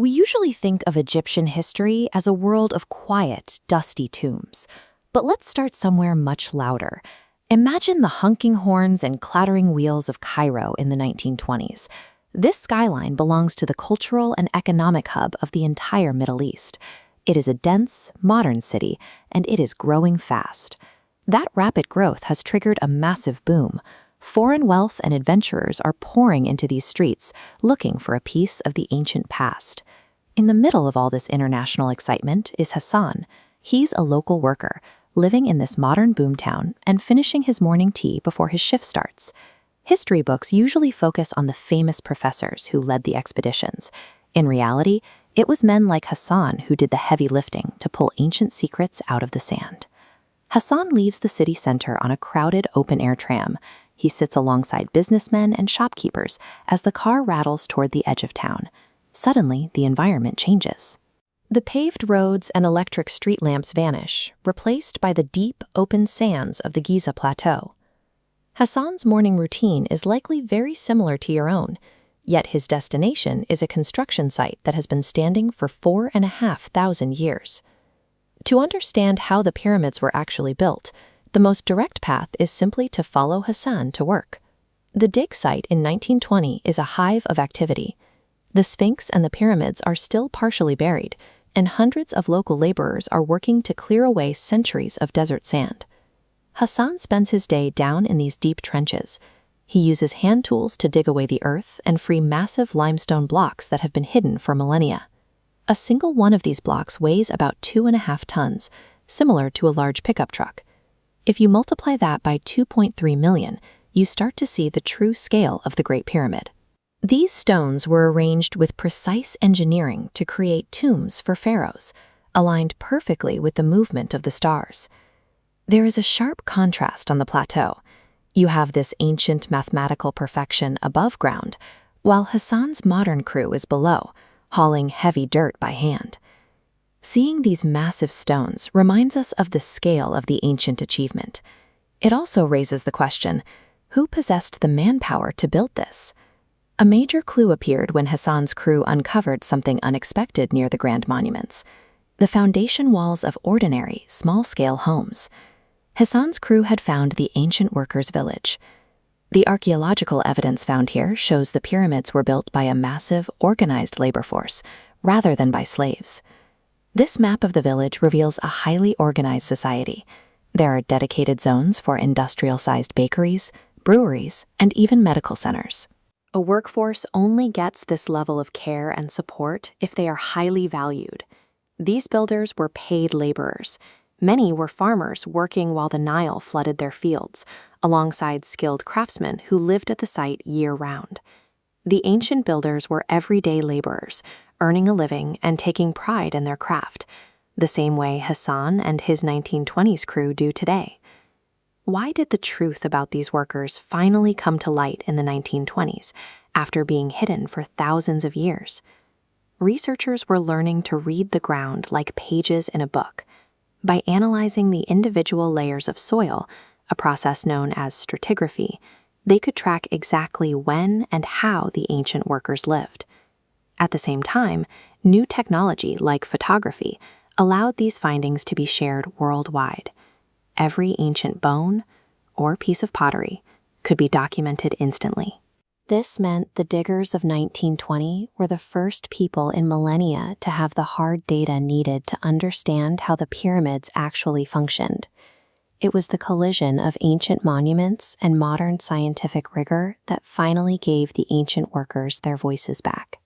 We usually think of Egyptian history as a world of quiet, dusty tombs. But let's start somewhere much louder. Imagine the honking horns and clattering wheels of Cairo in the 1920s. This skyline belongs to the cultural and economic hub of the entire Middle East. It is a dense, modern city, and it is growing fast. That rapid growth has triggered a massive boom. Foreign wealth and adventurers are pouring into these streets, looking for a piece of the ancient past. In the middle of all this international excitement is Hassan. He's a local worker, living in this modern boomtown and finishing his morning tea before his shift starts. History books usually focus on the famous professors who led the expeditions. In reality, it was men like Hassan who did the heavy lifting to pull ancient secrets out of the sand. Hassan leaves the city center on a crowded open-air tram. He sits alongside businessmen and shopkeepers as the car rattles toward the edge of town. Suddenly, the environment changes. The paved roads and electric street lamps vanish, replaced by the deep, open sands of the Giza Plateau. Hassan's morning routine is likely very similar to your own, yet his destination is a construction site that has been standing for 4,500 years. To understand how the pyramids were actually built, the most direct path is simply to follow Hassan to work. The dig site in 1920 is a hive of activity. The Sphinx and the pyramids are still partially buried, and hundreds of local laborers are working to clear away centuries of desert sand. Hassan spends his day down in these deep trenches. He uses hand tools to dig away the earth and free massive limestone blocks that have been hidden for millennia. A single one of these blocks weighs about 2.5 tons, similar to a large pickup truck. If you multiply that by 2.3 million, you start to see the true scale of the Great Pyramid. These stones were arranged with precise engineering to create tombs for pharaohs, aligned perfectly with the movement of the stars. There is a sharp contrast on the plateau. You have this ancient mathematical perfection above ground, while Hassan's modern crew is below, hauling heavy dirt by hand. Seeing these massive stones reminds us of the scale of the ancient achievement. It also raises the question, who possessed the manpower to build this? A major clue appeared when Hassan's crew uncovered something unexpected near the grand monuments: the foundation walls of ordinary, small-scale homes. Hassan's crew had found the ancient workers' village. The archaeological evidence found here shows the pyramids were built by a massive, organized labor force, rather than by slaves. This map of the village reveals a highly organized society. There are dedicated zones for industrial-sized bakeries, breweries, and even medical centers. A workforce only gets this level of care and support if they are highly valued. These builders were paid laborers. Many were farmers working while the Nile flooded their fields, alongside skilled craftsmen who lived at the site year-round. The ancient builders were everyday laborers, earning a living and taking pride in their craft, the same way Hassan and his 1920s crew do today. Why did the truth about these workers finally come to light in the 1920s, after being hidden for thousands of years? Researchers were learning to read the ground like pages in a book. By analyzing the individual layers of soil, a process known as stratigraphy, they could track exactly when and how the ancient workers lived. At the same time, new technology like photography allowed these findings to be shared worldwide. Every ancient bone or piece of pottery could be documented instantly. This meant the diggers of 1920 were the first people in millennia to have the hard data needed to understand how the pyramids actually functioned. It was the collision of ancient monuments and modern scientific rigor that finally gave the ancient workers their voices back.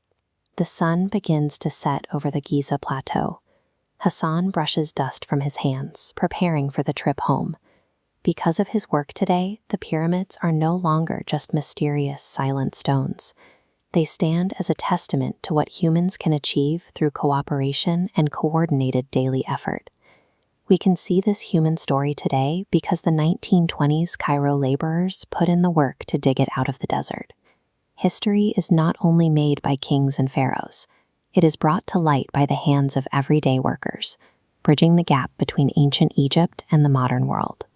The sun begins to set over the Giza Plateau. Hassan brushes dust from his hands, preparing for the trip home. Because of his work today, the pyramids are no longer just mysterious, silent stones. They stand as a testament to what humans can achieve through cooperation and coordinated daily effort. We can see this human story today because the 1920s Cairo laborers put in the work to dig it out of the desert. History is not only made by kings and pharaohs, it is brought to light by the hands of everyday workers, bridging the gap between ancient Egypt and the modern world.